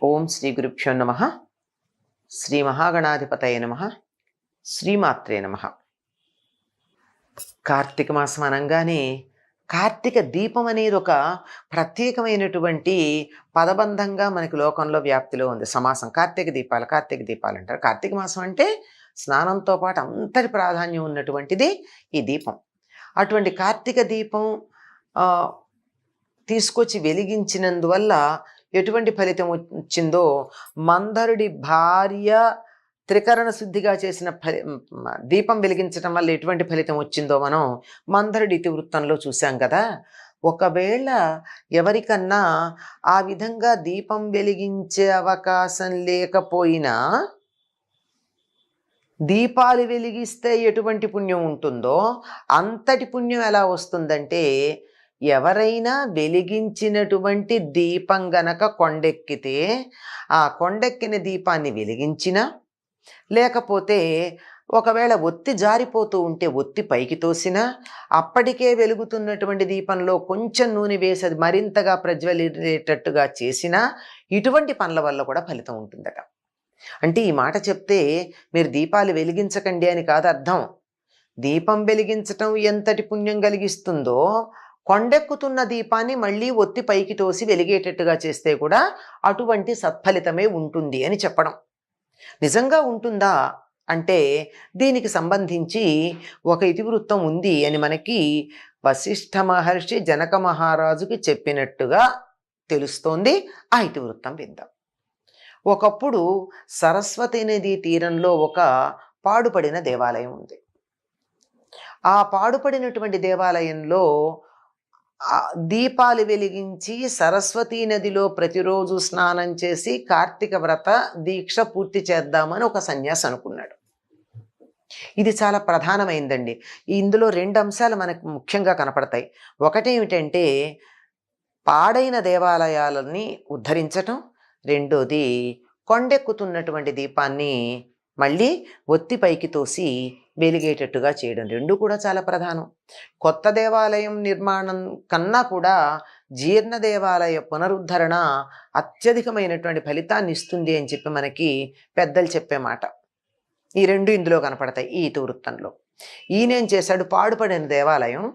ఓం శ్రీ గురుభ్యో నమ. శ్రీ మహాగణాధిపతయ నమ. శ్రీమాత్రే నమ. కార్తీక మాసం అనగానే కార్తీక దీపం అనేది ఒక ప్రత్యేకమైనటువంటి పదబంధంగా మనకి లోకంలో వ్యాప్తిలో ఉంది. సమాసం కార్తీక దీపాలు అంటారు. కార్తీక మాసం అంటే స్నానంతో పాటు అంతటి ప్రాధాన్యం ఉన్నటువంటిది ఈ దీపం. అటువంటి కార్తీక దీపం తీసుకొచ్చి వెలిగించినందువల్ల ఎటువంటి ఫలితం వచ్చిందో, మందరుడి భార్య త్రికరణ శుద్ధిగా చేసిన దీపం వెలిగించడం వల్ల ఎటువంటి ఫలితం వచ్చిందో మనం మందరుడి ఇతివృత్తంలో చూసాం కదా. ఒకవేళ ఎవరికన్నా ఆ విధంగా దీపం వెలిగించే అవకాశం లేకపోయినా దీపాలు వెలిగిస్తే ఎటువంటి పుణ్యం ఉంటుందో అంతటి పుణ్యం ఎలా వస్తుందంటే, ఎవరైనా వెలిగించినటువంటి దీపం గనక కొండెక్కితే ఆ కొండెక్కిన దీపాన్ని వెలిగించినా, లేకపోతే ఒకవేళ ఒత్తి జారిపోతూ ఉంటే ఒత్తి పైకి తోసినా, అప్పటికే వెలుగుతున్నటువంటి దీపంలో కొంచెం నూనె వేసి అది మరింతగా ప్రజ్వలిరేటట్టుగా చేసినా ఇటువంటి పనుల వల్ల కూడా ఫలితం ఉంటుందట. అంటే ఈ మాట చెప్తే మీరు దీపాలు వెలిగించకండి అని కాదు అర్థం. దీపం వెలిగించటం ఎంతటి పుణ్యం కలిగిస్తుందో, కొండెక్కుతున్న దీపాన్ని మళ్ళీ ఒత్తి పైకి తోసి వెలిగేటట్టుగా చేస్తే కూడా అటువంటి సత్ఫలితమే ఉంటుంది అని చెప్పడం. నిజంగా ఉంటుందా అంటే దీనికి సంబంధించి ఒక ఇతివృత్తం ఉంది అని మనకి వశిష్ఠ మహర్షి జనక మహారాజుకి చెప్పినట్టుగా తెలుస్తోంది. ఆ ఇతివృత్తం విందాం. ఒకప్పుడు సరస్వతి నది తీరంలో ఒక పాడుపడిన దేవాలయం ఉంది. ఆ పాడుపడినటువంటి దేవాలయంలో దీపాలు వెలిగించి సరస్వతీ నదిలో ప్రతిరోజు స్నానం చేసి కార్తీక వ్రత దీక్ష పూర్తి చేద్దామని ఒక సన్యాసి అనుకున్నాడు. ఇది చాలా ప్రధానమైందండి. ఇందులో రెండు అంశాలు మనకు ముఖ్యంగా కనపడతాయి. ఒకటేమిటంటే పాడైన దేవాలయాలని ఉద్ధరించటం, రెండోది కొండెక్కుతున్నటువంటి దీపాన్ని మళ్ళీ ఒత్తి పైకి తోసి వెలిగేటట్టుగా చేయడం. రెండు కూడా చాలా ప్రధానం. కొత్త దేవాలయం నిర్మాణం కన్నా కూడా జీర్ణ దేవాలయ పునరుద్ధరణ అత్యధికమైనటువంటి ఫలితాన్ని ఇస్తుంది అని చెప్పి మనకి పెద్దలు చెప్పే మాట. ఈ రెండు ఇందులో కనపడతాయి ఈ ఇతివృత్తంలో. ఈయనేం చేశాడు, పాడుపడిన దేవాలయం,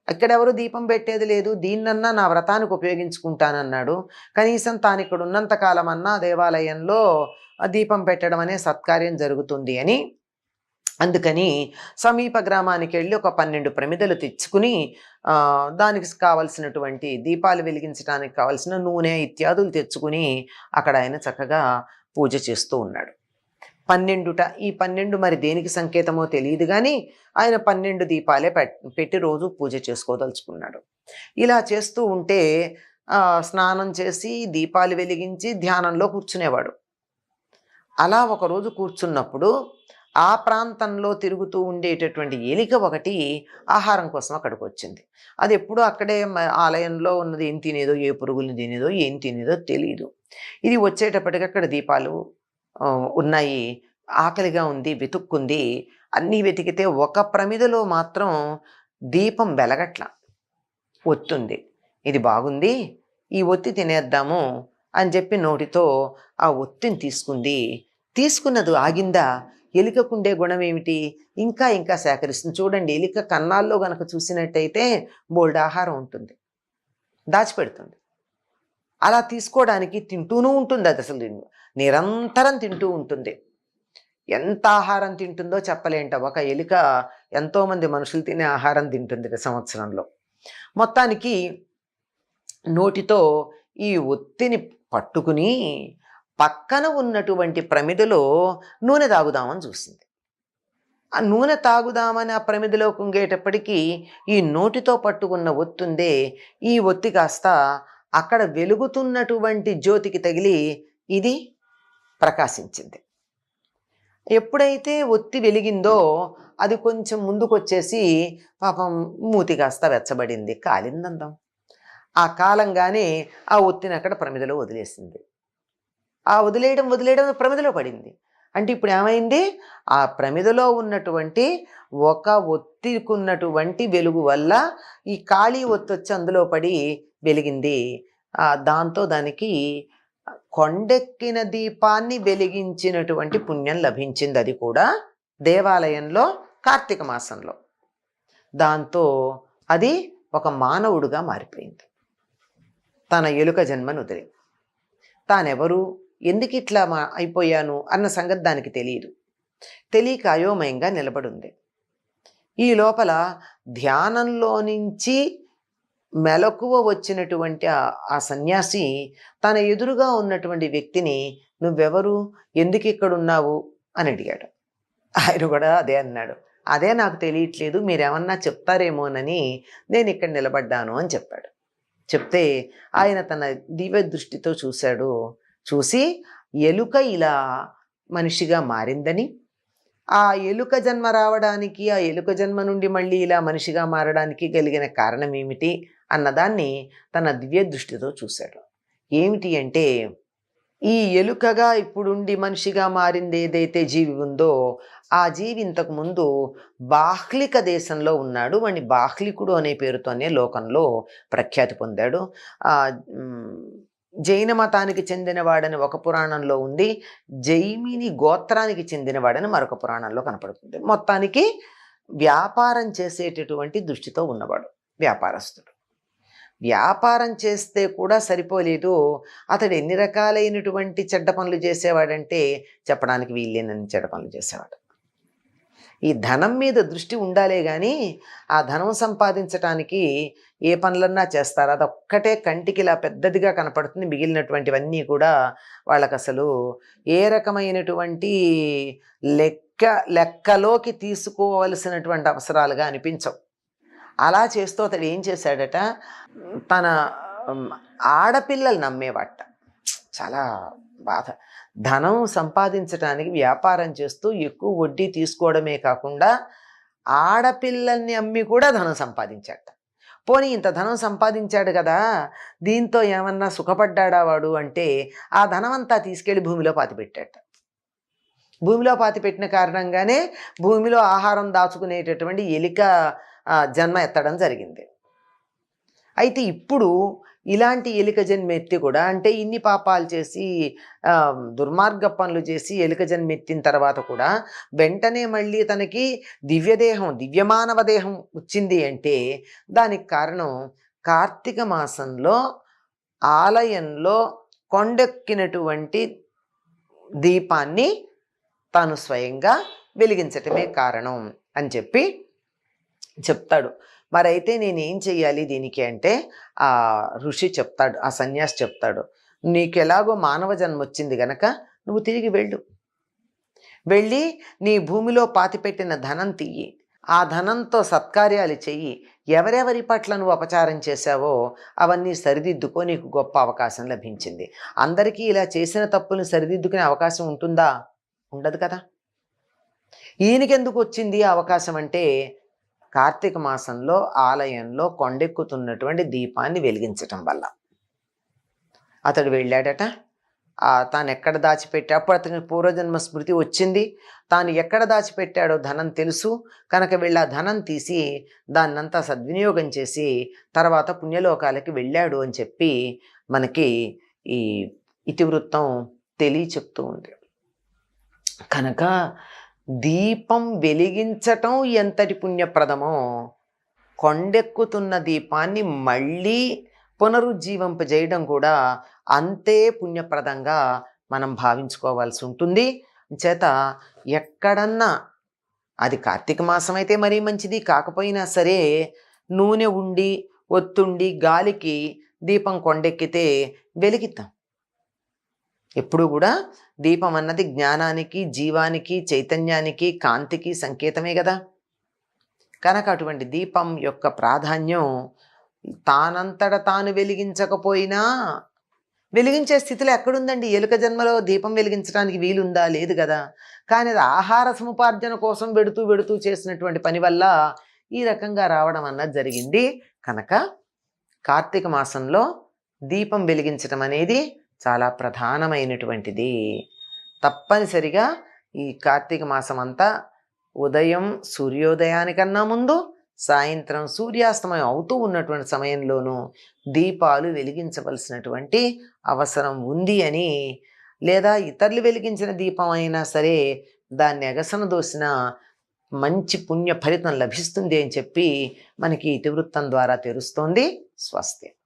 అక్కడెవరు దీపం పెట్టేది లేదు, దీన్నన్నా నా వ్రతానికి ఉపయోగించుకుంటానన్నాడు. కనీసం తాను ఇక్కడ ఉన్నంతకాలం అన్నా దేవాలయంలో దీపం పెట్టడం అనే సత్కార్యం జరుగుతుంది అని, అందుకని సమీప గ్రామానికి వెళ్ళి ఒక 12 ప్రమిదలు తెచ్చుకుని దానికి కావలసినటువంటి దీపాలు వెలిగించడానికి కావలసిన నూనె ఇత్యాదులు తెచ్చుకుని అక్కడ ఆయన చక్కగా పూజ చేస్తూ ఉన్నాడు. 12 ఈ 12 మరి దేనికి సంకేతమో తెలియదు కానీ ఆయన 12 దీపాలే పెట్టి రోజు పూజ చేసుకోదలుచుకున్నాడు. ఇలా చేస్తూ ఉంటే స్నానం చేసి దీపాలు వెలిగించి ధ్యానంలో కూర్చునేవాడు. అలా ఒకరోజు కూర్చున్నప్పుడు ఆ ప్రాంతంలో తిరుగుతూ ఉండేటటువంటి ఎలిక ఒకటి ఆహారం కోసం అక్కడికి వచ్చింది. అది ఎప్పుడూ అక్కడే ఆలయంలో ఉన్నది ఏం తినేదో, ఏ పురుగుల్ని తినేదో, ఏం తినేదో తెలియదు. ఇది వచ్చేటప్పటికి అక్కడ దీపాలు ఉన్నాయి, ఆకలిగా ఉంది, వెతుక్కుంది. అన్నీ వెతికితే ఒక ప్రమిదలో మాత్రం దీపం వెలగట్ల, ఒత్తుంది. ఇది బాగుంది, ఈ ఒత్తి తినేద్దాము అని చెప్పి నోటితో ఆ ఒత్తిని తీసుకుంది. తీసుకున్నది ఆగిందా? ఎలికకుండే గుణం ఏమిటి, ఇంకా ఇంకా సేకరిస్తుంది. చూడండి, ఎలిక కన్నాల్లో గనక చూసినట్టయితే బోల్డ్ ఆహారం ఉంటుంది, దాచిపెడుతుంది. అలా తీసుకోవడానికి తింటూనూ ఉంటుంది. అది అసలు నిరంతరం తింటూ ఉంటుంది. ఎంత ఆహారం తింటుందో చెప్పలేంట. ఒక ఎలిక ఎంతోమంది మనుషులు తినే ఆహారం తింటుంది సంవత్సరంలో. మొత్తానికి నోటితో ఈ ఒత్తిని పట్టుకుని పక్కన ఉన్నటువంటి ప్రమిదలో నూనె తాగుదామని చూసింది. ఆ నూనె తాగుదామని ఆ ప్రమిదలో కుంగేటప్పటికీ ఈ నోటితో పట్టుకున్న ఒత్తుందే, ఈ ఒత్తి కాస్త అక్కడ వెలుగుతున్నటువంటి జ్యోతికి తగిలి ఇది ప్రకాశించింది. ఎప్పుడైతే ఒత్తి వెలిగిందో అది కొంచెం ముందుకొచ్చేసి పాపం మూతి కాస్త వెచ్చబడింది, కాలిందందం. ఆ కాలంగానే ఆ ఒత్తిని అక్కడ ప్రమిదలో వదిలేసింది. ఆ వదిలేయడం ప్రమిదలో పడింది. అంటే ఇప్పుడు ఏమైంది, ఆ ప్రమిదలో ఉన్నటువంటి ఒక ఒత్తికున్నటువంటి వెలుగు వల్ల ఈ ఖాళీ ఒత్తి వచ్చి అందులో పడి వెలిగింది. దాంతో దానికి కొండెక్కిన దీపాన్ని వెలిగించినటువంటి పుణ్యం లభించింది, అది కూడా దేవాలయంలో కార్తీక మాసంలో. దాంతో అది ఒక మానవుడుగా మారిపోయింది. తన ఎలుక జన్మను వదిలి తానెవరు, ఎందుకు ఇట్లా అయిపోయాను అన్న సంగతి దానికి తెలియదు. తెలియక అయోమయంగా నిలబడుంది. ఈ లోపల ధ్యానంలో నుంచి మెలకువ వచ్చినటువంటి ఆ సన్యాసి తన ఎదురుగా ఉన్నటువంటి వ్యక్తిని, నువ్వెవరు, ఎందుకు ఇక్కడున్నావు అని అడిగాడు. ఆయన కూడా అదే అన్నాడు, అదే నాకు తెలియట్లేదు, మీరేమన్నా చెప్తారేమోనని నేను ఇక్కడ నిలబడ్డాను అని చెప్పాడు. చెప్తే ఆయన తన దివ్య దృష్టితో చూశాడు. చూసి ఎలుక ఇలా మనిషిగా మారిందని, ఆ ఎలుక జన్మ రావడానికి, ఆ ఎలుక జన్మ నుండి మళ్ళీ ఇలా మనిషిగా మారడానికి కలిగిన కారణం ఏమిటి అన్నదాన్ని తన దివ్య దృష్టితో చూశాడు. ఏమిటి అంటే, ఈ ఎలుకగా ఇప్పుడుండి మనిషిగా మారింది ఏదైతే జీవి ఉందో, ఆ జీవి ఇంతకుముందు బాహ్లిక దేశంలో ఉన్నాడు. వాడిని బాహ్లికుడు అనే పేరుతోనే లోకంలో ప్రఖ్యాతి పొందాడు. జైన మతానికి చెందినవాడని ఒక పురాణంలో ఉంది, జైమిని గోత్రానికి చెందినవాడని మరొక పురాణంలో కనపడుతుంది. మొత్తానికి వ్యాపారం చేసేటటువంటి దృష్టితో ఉన్నవాడు, వ్యాపారస్తుడు. వ్యాపారం చేస్తే కూడా సరిపోలేదు, అతడు ఎన్ని రకాలైనటువంటి చెడ్డ పనులు చేసేవాడంటే చెప్పడానికి వీల్లేనని చెడ్డ పనులు చేసేవాడు. ఈ ధనం మీద దృష్టి ఉండాలే కానీ ఆ ధనం సంపాదించటానికి ఏ పనులన్నా చేస్తారు. అదొక్కటే కంటికి ఇలా పెద్దదిగా కనపడుతుంది, మిగిలినటువంటివన్నీ కూడా వాళ్ళకు అసలు ఏ రకమైనటువంటి లెక్కలోకి తీసుకోవలసినటువంటి అవసరాలుగా అనిపించవు. అలా చేస్తూ అతడు ఏం చేశాడట, తన ఆడపిల్లలు నమ్మేవాట. చాలా బాధ. ధనం సంపాదించడానికి వ్యాపారం చేస్తూ ఎక్కువ వడ్డీ తీసుకోవడమే కాకుండా ఆడపిల్లల్ని అమ్మి కూడా ధనం సంపాదించాట. పోనీ ఇంత ధనం సంపాదించాడు కదా, దీంతో ఏమన్నా సుఖపడ్డాడా వాడు అంటే, ఆ ధనం అంతా తీసుకెళ్ళి భూమిలో పాతిపెట్టాట. భూమిలో పాతిపెట్టిన కారణంగానే భూమిలో ఆహారం దాచుకునేటటువంటి ఎలిక జన్మ ఎత్తడం జరిగింది. అయితే ఇప్పుడు ఇలాంటి ఎలిక జన్మ ఎత్తి కూడా, అంటే ఇన్ని పాపాలు చేసి దుర్మార్గ పనులు చేసి ఎలిక జన్మ ఎత్తిన తర్వాత కూడా వెంటనే మళ్ళీ తనకి దివ్యదేహం, దివ్యమానవ దేహం వచ్చింది అంటే దానికి కారణం కార్తీక మాసంలో ఆలయంలో కొండెక్కినటువంటి దీపాన్ని తాను స్వయంగా వెలిగించటమే కారణం అని చెప్పి చెప్తాడు. మరైతే నేనేం చెయ్యాలి దీనికి అంటే, ఆ ఋషి చెప్తాడు, ఆ సన్యాసి చెప్తాడు, నీకు ఎలాగో మానవ జన్మ వచ్చింది గనక నువ్వు తిరిగి వెళ్ళి నీ భూమిలో పాతిపెట్టిన ధనం తీయి, ఆ ధనంతో సత్కార్యాలు చెయ్యి, ఎవరెవరి పట్ల నువ్వు అపచారం చేశావో అవన్నీ సరిదిద్దుకో, నీకు గొప్ప అవకాశం లభించింది. అందరికీ ఇలా చేసిన తప్పులను సరిదిద్దుకునే అవకాశం ఉంటుందా? ఉండదు కదా. ఈయనకెందుకు వచ్చింది ఆ అవకాశం అంటే, కార్తీక మాసంలో ఆలయంలో కొండెక్కుతున్నటువంటి దీపాన్ని వెలిగించటం వల్ల. అతడు వెళ్ళాడట, తాను ఎక్కడ దాచిపెట్టా, అప్పుడు అతనికి పూర్వజన్మ స్మృతి వచ్చింది, తాను ఎక్కడ దాచిపెట్టాడో ధనం తెలుసు కనుక వెళ్ళి ఆ ధనం తీసి దాన్నంతా సద్వినియోగం చేసి తర్వాత పుణ్యలోకాలకి వెళ్ళాడు అని చెప్పి మనకి ఈ ఇతివృత్తం చెప్తూ ఉంది. కనుక దీపం వెలిగించటం ఎంతటి పుణ్యప్రదమో, కొండెక్కుతున్న దీపాన్ని మళ్ళీ పునరుజ్జీవింపజేయడం కూడా అంతే పుణ్యప్రదంగా మనం భావించుకోవాల్సి ఉంటుంది. చేత ఎక్కడన్నా, అది కార్తీక మాసం అయితే మరీ మంచిది, కాకపోయినా సరే నూనె ఉండి ఒత్తుండి గాలికి దీపం కొండెక్కితే వెలిగిద్దాం. ఎప్పుడు కూడా దీపం అన్నది జ్ఞానానికి, జీవానికి, చైతన్యానికి, కాంతికి సంకేతమే కదా. కనుక అటువంటి దీపం యొక్క ప్రాధాన్యం తానంతట తాను వెలిగించకపోయినా వెలిగించే స్థితిలో ఎక్కడుందండి? ఎలుక జన్మలో దీపం వెలిగించడానికి వీలుందా? లేదు కదా. కానీ అది ఆహార సముపార్జన కోసం వెడుతూ చేసినటువంటి పని వల్ల ఈ రకంగా రావడం అన్నది జరిగింది. కనుక కార్తీక మాసంలో దీపం వెలిగించడం అనేది చాలా ప్రధానమైనటువంటిది. తప్పనిసరిగా ఈ కార్తీక మాసం అంతా ఉదయం సూర్యోదయానికన్నా ముందు, సాయంత్రం సూర్యాస్తమయం అవుతూ ఉన్నటువంటి సమయంలోనూ దీపాలు వెలిగించవలసినటువంటి అవసరం ఉంది అని, లేదా ఇతరులు వెలిగించిన దీపం అయినా సరే దాన్ని ఎగసన దోసిన మంచి పుణ్య ఫలితం లభిస్తుంది అని చెప్పి మనకి ఇతివృత్తం ద్వారా తెలుస్తోంది. స్వస్తి.